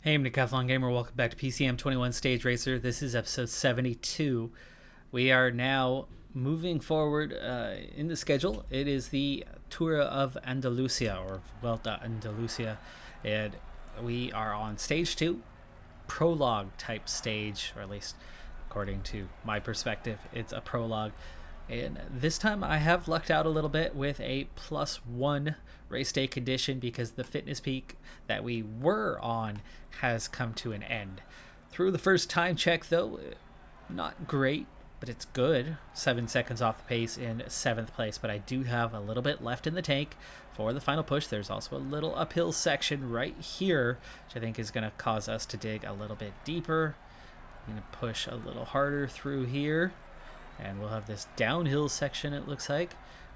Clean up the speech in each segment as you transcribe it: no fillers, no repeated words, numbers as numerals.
Hey, I'm Decathlon Gamer. Welcome back to PCM21 Stage Racer. This is episode 72. We are now moving forward in the schedule. It is the Tour of Andalucia, or Vuelta Andalucia, and we are on stage 2, prologue type stage, or at least according to my perspective, it's a prologue. And this time I have lucked out a little bit with a +1 race day condition because the fitness peak that we were on has come to an end. Through the first time check though, not great, but it's good. 7 seconds off the pace in 7th place, but I do have a little bit left in the tank for the final push. There's also a little uphill section right here, which I think is going to cause us to dig a little bit deeper. I'm going to push a little harder through here. And we'll have this downhill section, it looks like,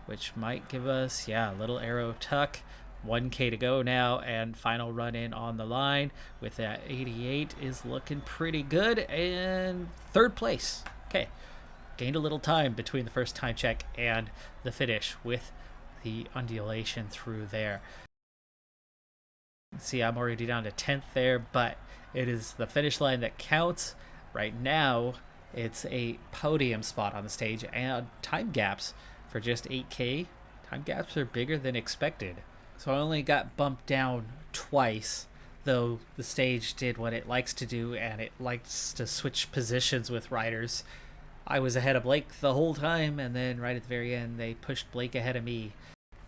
which might give us, a little arrow tuck. 1K to go now, and final run in on the line with that 88 is looking pretty good. And 3rd place. Okay, gained a little time between the first time check and the finish with the undulation through there. See, I'm already down to 10th there, but it is the finish line that counts. Right now, it's a podium spot on the stage, and time gaps for just 8K. Time gaps are bigger than expected. So I only got bumped down twice, though the stage did what it likes to do, and it likes to switch positions with riders. I was ahead of Blake the whole time, and then right at the very end, they pushed Blake ahead of me.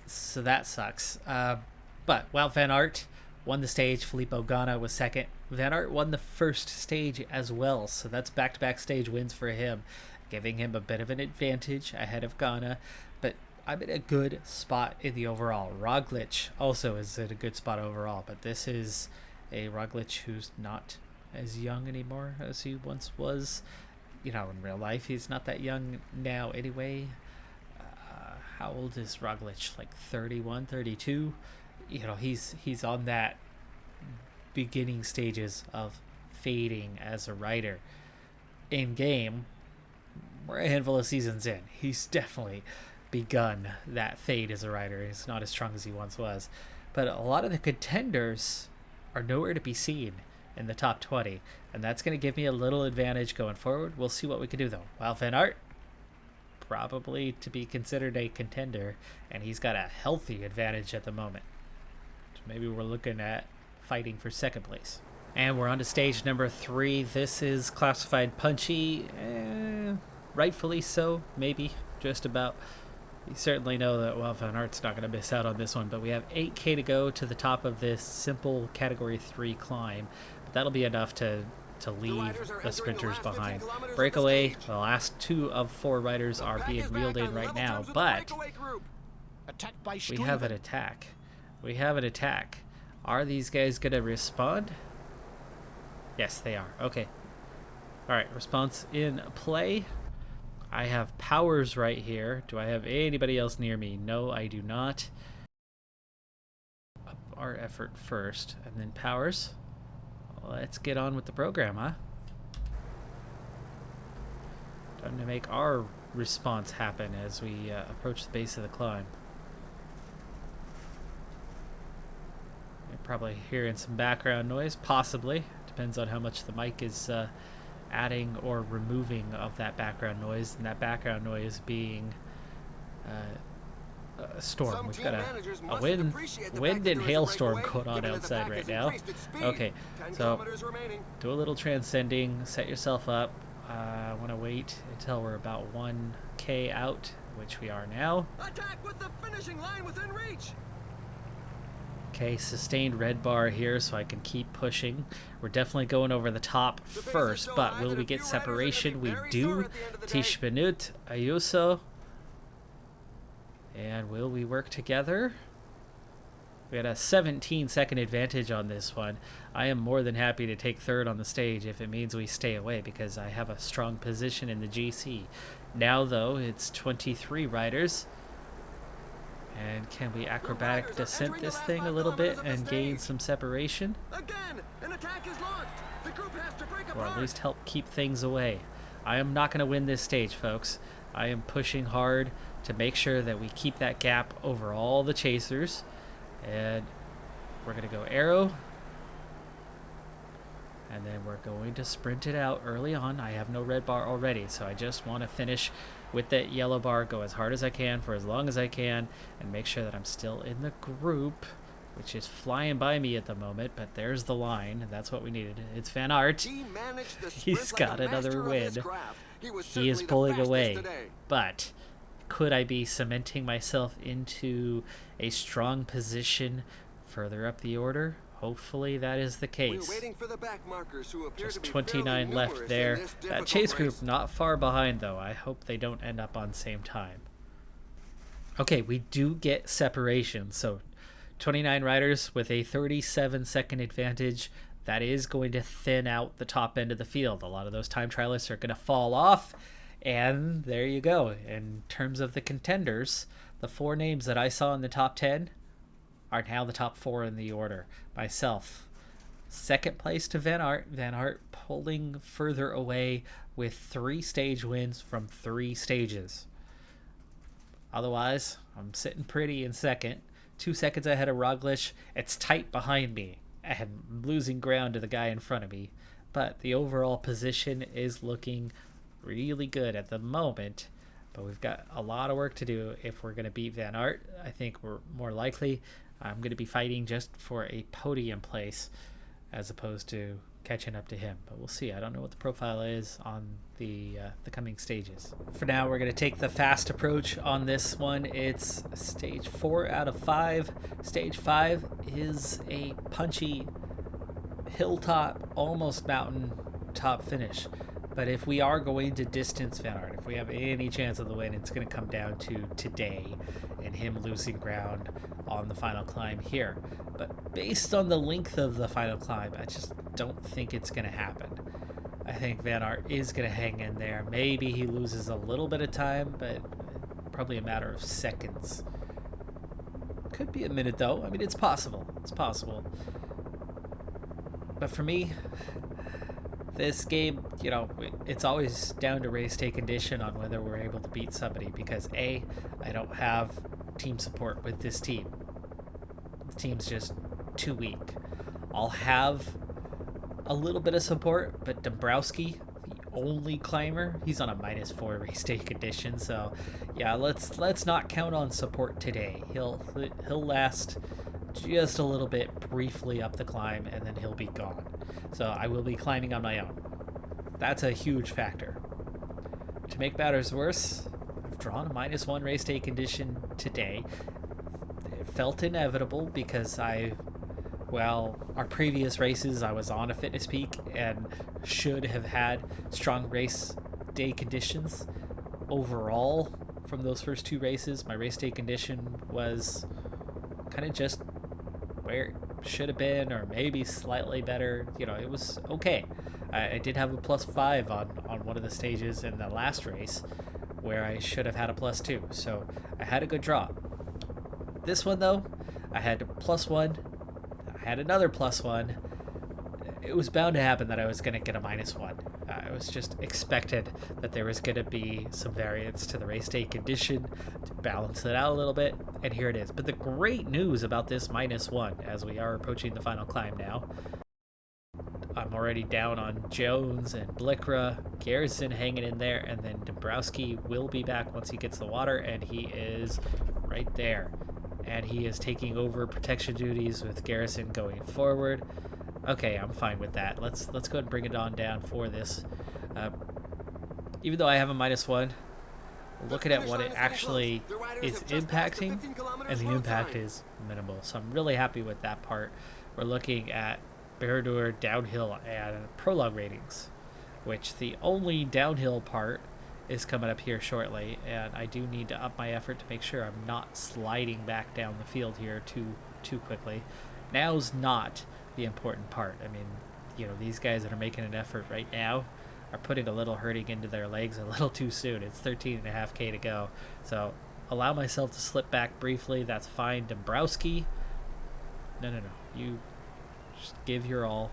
So that sucks. But Wout van Aert won the stage. Filippo Ganna was second. Van Aert won the first stage as well, so that's back-to-back stage wins for him, giving him a bit of an advantage ahead of Ganna. But I'm in a good spot in the overall. Roglic also is in a good spot overall, but this is a Roglic who's not as young anymore as he once was. In real life, he's not that young now anyway. How old is Roglic? Like 31, 32? He's on that beginning stages of fading as a rider. In game, we're a handful of seasons in. He's definitely begun that fade as a rider. He's not as strong as he once was. But a lot of the contenders are nowhere to be seen in the top 20. And that's going to give me a little advantage going forward. We'll see what we can do, though. Wout van Aert, probably to be considered a contender, and he's got a healthy advantage at the moment. So maybe we're looking at fighting for 2nd place. And we're on to stage number 3. This is classified punchy, rightfully so, maybe, just about. You certainly know that Wout van Aert's not going to miss out on this one, but we have 8K to go to the top of this simple Category 3 climb. But that'll be enough to leave the sprinters behind. Breakaway, the last 2 of 4 riders are being wheeled in right now, but we have an attack. We have an attack. Are these guys going to respond? Yes, they are. Okay. Alright, response in play. I have Powers right here. Do I have anybody else near me? No, I do not. Up our effort first, and then Powers. Let's get on with the program, huh? Time to make our response happen as we approach the base of the climb. You're probably hearing some background noise, possibly. Depends on how much the mic is adding or removing of that background noise, and that background noise being a storm. We've got a wind and hailstorm going on outside right now. Okay, so do a little transcending, set yourself up. I want to wait until we're about 1K out, which we are now. Attack with the finishing line within reach. Okay, sustained red bar here so I can keep pushing. We're definitely going over the top first, but will we get separation? We do. Tish Benut, Ayuso. And will we work together? We had a 17-second advantage on this one. I am more than happy to take 3rd on the stage if it means we stay away, because I have a strong position in the GC. Now, though, it's 23 riders. And can we acrobatic descent this thing a little bit and gain some separation? Again, an attack is launched. The group has to break apart. Or at least help keep things away. I am not going to win this stage, folks. I am pushing hard to make sure that we keep that gap over all the chasers. And we're going to go arrow. And then we're going to sprint it out early on. I have no red bar already, so I just want to finish with that yellow bar, go as hard as I can for as long as I can, and make sure that I'm still in the group, which is flying by me at the moment, but there's the line, and that's what we needed. It's Van Aert. He's got another win. He is pulling away, but could I be cementing myself into a strong position further up the order? Hopefully that is the case. Just 29 left there. That chase group not far behind, though. I hope they don't end up on same time. Okay, we do get separation, so 29 riders with a 37-second advantage. That is going to thin out the top end of the field. A lot of those time trialists are going to fall off, and there you go. In terms of the contenders, the 4 names that I saw in the top 10 are now the top 4 in the order. Myself, second place to Van Aert. Van Aert pulling further away with 3 stage wins from 3 stages. Otherwise, I'm sitting pretty in second. 2 seconds ahead of Roglic. It's tight behind me and losing ground to the guy in front of me. But the overall position is looking really good at the moment. But we've got a lot of work to do if we're going to beat Van Aert. I think we're more likely. I'm going to be fighting just for a podium place as opposed to catching up to him. But we'll see. I don't know what the profile is on the coming stages. For now, we're going to take the fast approach on this one. It's stage 4 out of 5. Stage 5 is a punchy hilltop, almost mountain top finish. But if we are going to distance Van Aert, if we have any chance of the win, it's going to come down to today and him losing ground on the final climb here. But based on the length of the final climb, I just don't think it's going to happen. I think Van Aert is going to hang in there. Maybe he loses a little bit of time, but probably a matter of seconds. Could be a minute, though. I mean, it's possible. It's possible. But for me, this game, you know, it's always down to race day condition on whether we're able to beat somebody, because A, I don't have team support with this team. The team's just too weak. I'll have a little bit of support, but Dombrowski, the only climber, he's on a -4 race day condition, so yeah, let's not count on support today. He'll last just a little bit briefly up the climb, and then he'll be gone. So I will be climbing on my own. That's a huge factor. To make matters worse, I've drawn a -1 race day condition today. It felt inevitable because our previous races I was on a fitness peak and should have had strong race day conditions. Overall, from those first 2 races, my race day condition was kind of just where it should have been, or maybe slightly better. You know, it was okay. I did have a +5 on one of the stages in the last race where I should have had a +2, so I had a good draw. This one, though, I had a +1, I had another +1. It was bound to happen that I was going to get a -1. It was just expected that there was going to be some variance to the race day condition to balance it out a little bit, and here it is. But the great news about this -1, as we are approaching the final climb now, I'm already down on Jones and Blickra, Garrison hanging in there, and then Dombrowski will be back once he gets the water, and he is right there. And he is taking over protection duties with Garrison going forward. Okay, I'm fine with that. Let's go ahead and bring it on down for this. Even though I have a -1, looking at what it actually is impacting, and the impact is minimal. So I'm really happy with that part. We're looking at Baradur downhill and prologue ratings, which the only downhill part is coming up here shortly, and I do need to up my effort to make sure I'm not sliding back down the field here too quickly. Now's not the important part. I mean, you know, these guys that are making an effort right now are putting a little hurting into their legs a little too soon. It's 13.5K to go, so allow myself to slip back briefly. That's fine. Dombrowski, no, you just give your all.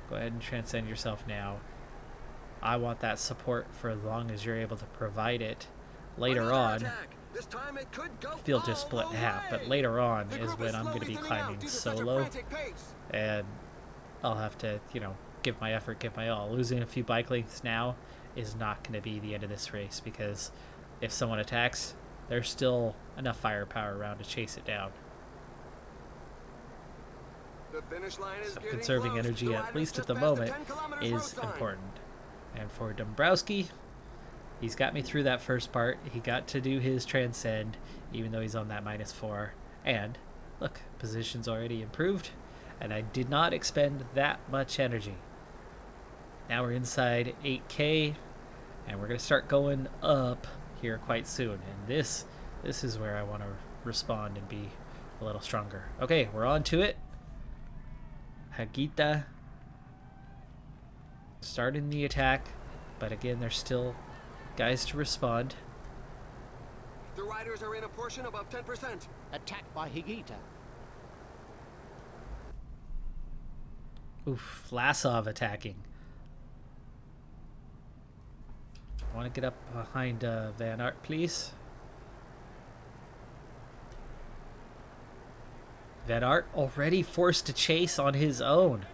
Go ahead and transcend yourself now. I want that support for as long as you're able to provide it. Later on, the field just split in half, but later on is when I'm going to be climbing solo, and I'll have to, you know, give my effort, give my all. Losing a few bike lengths now is not going to be the end of this race, because if someone attacks, there's still enough firepower around to chase it down. The finish line is So getting conserving close. energy, The at riders least at just the passed moment, 10 kilometers is road sign. important. And for Dombrowski, he's got me through that first part. He got to do his transcend, even though he's on that -4. And look, position's already improved, and I did not expend that much energy. Now we're inside 8K, and we're going to start going up here quite soon. And this is where I want to respond and be a little stronger. Okay, we're on to it. Hagita starting the attack, but again, there's still guys to respond. The riders are in a portion above 10%. Attack by Higita. Oof, Vlasov attacking. I want to get up behind Van Aert, please. Van Aert already forced to chase on his own.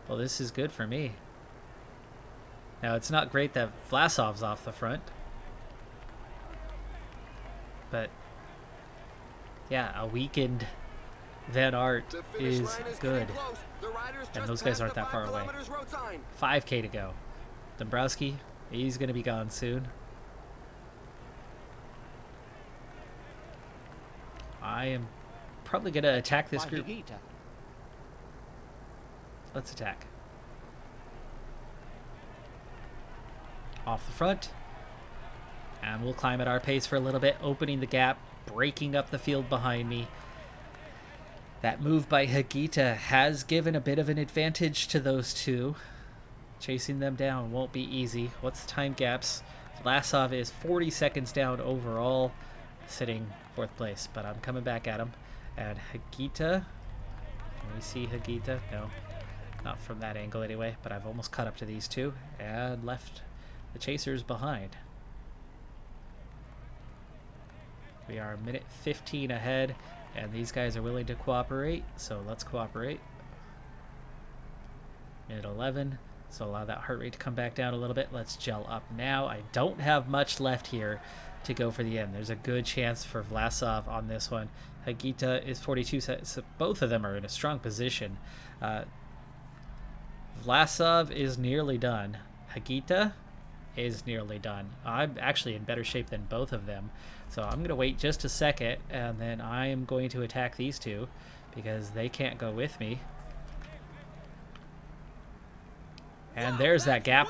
Well, this is good for me. Now, it's not great that Vlasov's off the front. But, yeah, a weakened Van Aert The finish is line is good. getting close. The riders And just those guys passed aren't the that far 5 away. kilometers road sign. 5K to go. Dombrowski, he's going to be gone soon. I am probably going to attack this By group. Higita. Let's attack. Off the front. And we'll climb at our pace for a little bit, opening the gap, breaking up the field behind me. That move by Hagita has given a bit of an advantage to those two. Chasing them down won't be easy. What's the time gaps? Vlasov is 40 seconds down overall, sitting 4th place, but I'm coming back at him. And Hagita, can we see Hagita? No, not from that angle anyway, but I've almost caught up to these two and left the chasers behind. We are a minute 15 ahead, and these guys are willing to cooperate, so let's cooperate. Minute 11, so allow that heart rate to come back down a little bit. Let's gel up now. I don't have much left here to go for the end. There's a good chance for Vlasov on this one. Hagita is 42, so both of them are in a strong position. Vlasov is nearly done. Hagita is nearly done. I'm actually in better shape than both of them. So I'm going to wait just a second, and then I am going to attack these two because they can't go with me. And there's that gap.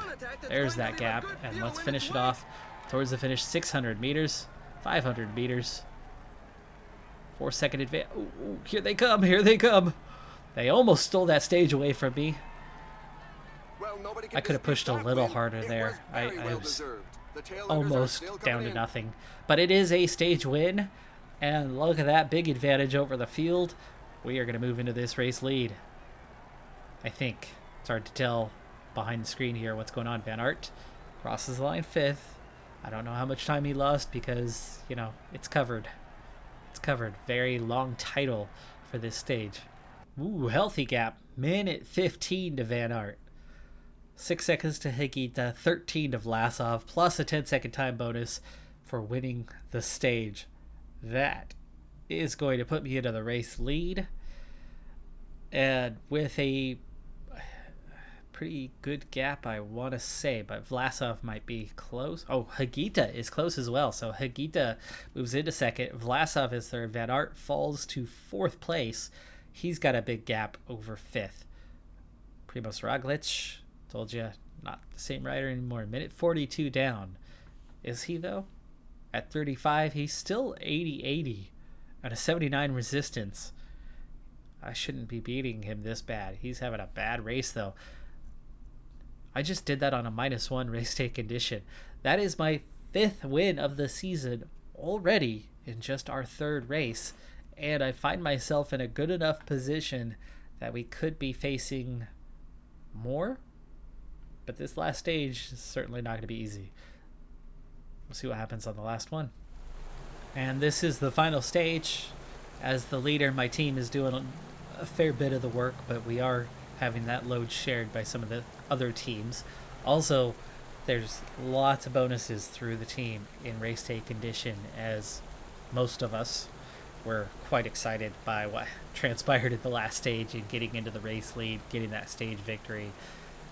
There's that gap. And let's finish it off towards the finish. 600 meters, 500 meters. 4-second advance. Ooh, here they come. Here they come. They almost stole that stage away from me. Well, nobody can I could have dispute pushed a that little win. harder It there. I very well was deserved. The tail enders are almost still down coming to in. nothing. But it is a stage win. And look at that big advantage over the field. We are going to move into this race lead. I think. It's hard to tell behind the screen here what's going on. Van Aert crosses the line 5th. I don't know how much time he lost because, you know, it's covered. It's covered. Very long title for this stage. Ooh, healthy gap. Minute 15 to Van Aert. 6 seconds to Higita, 13 to Vlasov, plus a 10-second time bonus for winning the stage. That is going to put me into the race lead. And with a pretty good gap, I want to say, but Vlasov might be close. Oh, Hagita is close as well. So Hagita moves into 2nd. Vlasov is 3rd. Van Aert falls to 4th place. He's got a big gap over 5th. Primoz Roglic, told you, not the same rider anymore. Minute 42 down. Is he, though? At 35, he's still 80-80 at a 79 resistance. I shouldn't be beating him this bad. He's having a bad race, though. I just did that on a -1 race day condition. That is my 5th win of the season already in just our 3rd race. And I find myself in a good enough position that we could be facing more. But this last stage is certainly not going to be easy. We'll see what happens on the last one. And this is the final stage. As the leader, my team is doing a fair bit of the work, but we are having that load shared by some of the other teams. Also, there's lots of bonuses through the team in race day condition, as most of us were quite excited by what transpired at the last stage and getting into the race lead, getting that stage victory.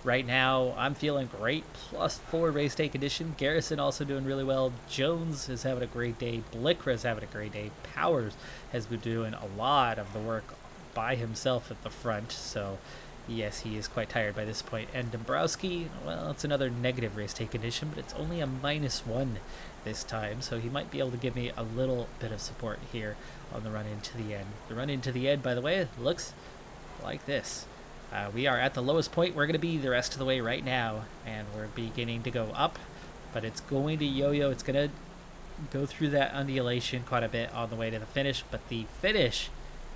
Right now, I'm feeling great. +4 race day condition. Garrison also doing really well. Jones is having a great day. Blickra is having a great day. Powers has been doing a lot of the work by himself at the front. So, yes, he is quite tired by this point. And Dombrowski, well, it's another negative race day condition, but it's only a -1 this time. So he might be able to give me a little bit of support here on the run into the end. The run into the end, by the way, looks like this. We are at the lowest point we're going to be the rest of the way right now, and we're beginning to go up, but it's going to yo-yo. It's going to go through that undulation quite a bit on the way to the finish, but the finish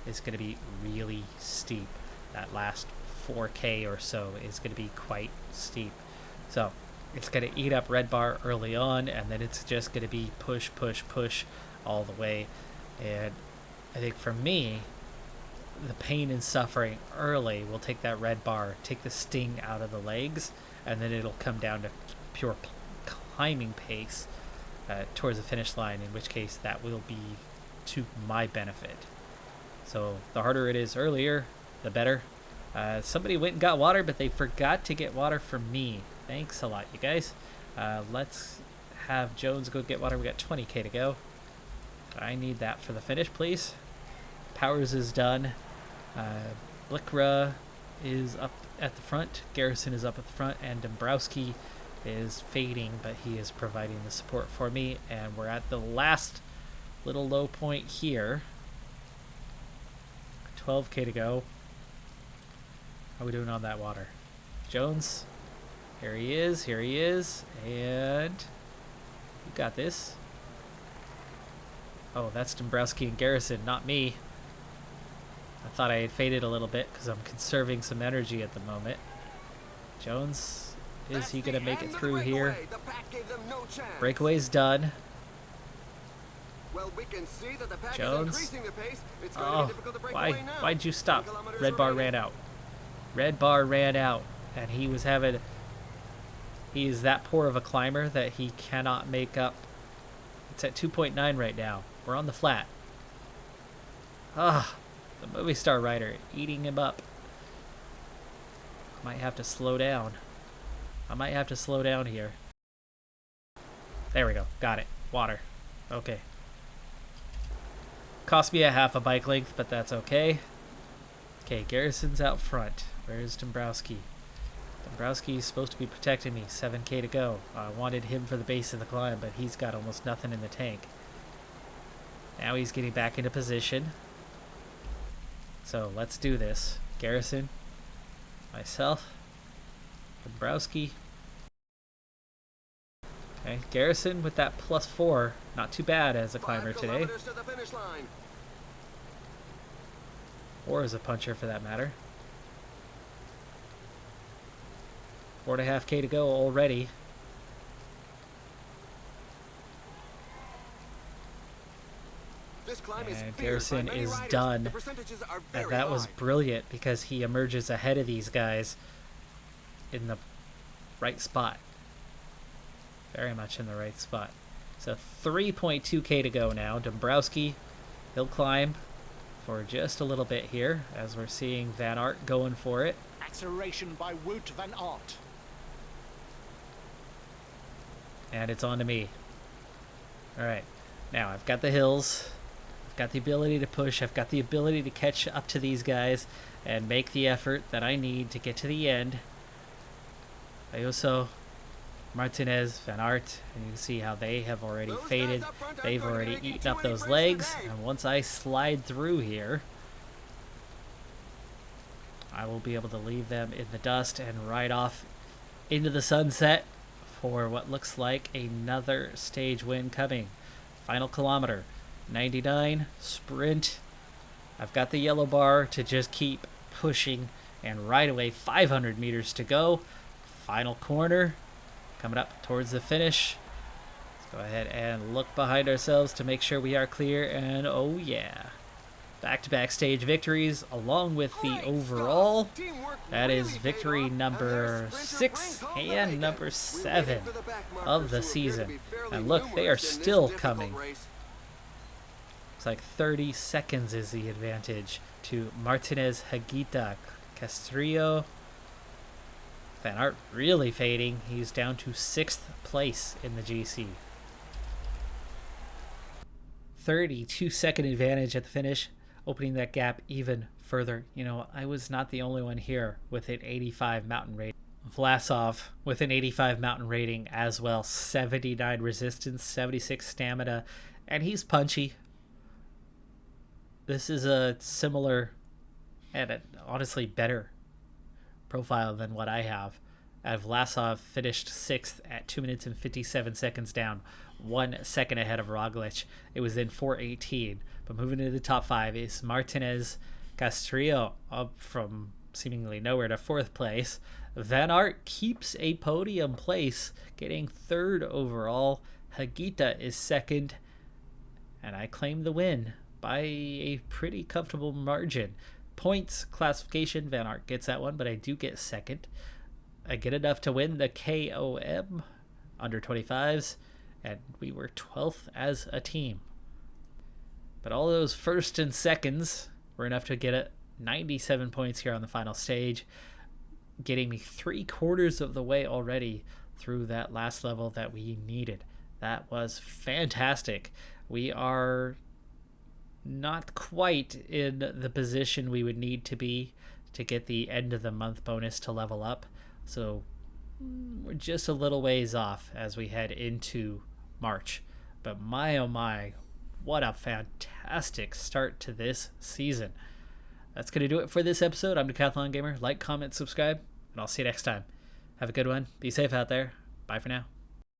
is going to be really steep. That last 4K or so is going to be quite steep. So it's going to eat up red bar early on, and then it's just going to be push, push, push all the way. And I think for me, the pain and suffering early will take that red bar, take the sting out of the legs, and then it'll come down to pure climbing pace towards the finish line, in which case that will be to my benefit. So the harder it is earlier, the better. Somebody went and got water, but they forgot to get water for me. Thanks a lot, you guys. Let's have Jones go get water. We got 20k to go. I need that for the finish, please. Powers is done. Blickra is up at the front. Garrison is up at the front, and Dombrowski is fading, but he is providing the support for me. And we're at the last little low point here. 12k to go. How are we doing on that water? Jones, here he is, and you got this. Oh, that's Dombrowski and Garrison, not me. I thought I had faded a little bit because I'm conserving some energy at the moment. Jones, is he going to make it through here? Breakaway's done. Well, we can see that the pack Jones. is increasing the pace. It's going to be difficult to break away now. Why'd you stop? 10 kilometers Red bar remaining. ran out. Red bar ran out, and he was having... He is that poor of a climber that he cannot make up. It's at 2.9 right now. We're on the flat. Ah, the movie star rider eating him up. Might have to slow down. I might have to slow down here. There we go. Got it. Water. Okay. Cost me a half a bike length, but that's okay. Okay, Garrison's out front. Where's Dombrowski? Dombrowski's supposed to be protecting me. 7k to go. I wanted him for the base of the climb, but he's got almost nothing in the tank. Now he's getting back into position. So let's do this. Garrison, myself, Dombrowski. Okay, Garrison with that +4. Not too bad as a climber 5 today. kilometers to the finish line. Or as a puncher for that matter. 4.5k to go already. This climb is And feared by Garrison many is riders. done. The percentages are And very that was high. brilliant because he emerges ahead of these guys in the right spot. Very much in the right spot. So 3.2k to go now. Dombrowski, he'll climb for just a little bit here as we're seeing Van Aert going for it. Acceleration by Wout van Aert. And it's on to me. Alright, now I've got the hills. I've got the ability to push. I've got the ability to catch up to these guys and make the effort that I need to get to the end. Ayuso, Martinez, Van Aert, and you can see how they have already Those guys faded. up front aren't They've going to already make it eaten too up many those breaks legs, today. and once I slide through here, I will be able to leave them in the dust and ride off into the sunset for what looks like another stage win coming. Final kilometer, 99, sprint. I've got the yellow bar to just keep pushing and right away 500 meters to go. Final corner, coming up towards the finish. Let's go ahead and look behind ourselves to make sure we are clear, and oh yeah. back-to-back stage victories along with the overall. That is victory number 6 and number 7 of the season. And look, they are still coming. It's like 30 seconds is the advantage to Martinez, Higuita, Castrillo. Van Aert really fading. He's down to 6th place in the GC. 32-second advantage at the finish, opening that gap even further. You know, I was not the only one here with an 85 mountain rating. Vlasov with an 85 mountain rating as well. 79 resistance, 76 stamina, and he's punchy. This is a similar and honestly better profile than what I have. Vlasov finished 6th at 2 minutes and 57 seconds down, 1 second ahead of Roglic. It was in 4:18. But moving into the top 5 is Martinez, Castrillo up from seemingly nowhere to 4th place. Van Aert keeps a podium place, getting 3rd overall. Higuita is 2nd, and I claim the win by a pretty comfortable margin. Points classification, Van Aert gets that one, but I do get 2nd. I get enough to win the KOM under 25s, and we were 12th as a team. But all those 1st and 2nds were enough to get 97 points here on the final stage, getting me 3/4 of the way already through that last level that we needed. That was fantastic. We are not quite in the position we would need to be to get the end of the month bonus to level up. So we're just a little ways off as we head into March. But my oh my, what a fantastic start to this season. That's going to do it for this episode. I'm Decathlon Gamer. Like, comment, subscribe, and I'll see you next time. Have a good one. Be safe out there. Bye for now.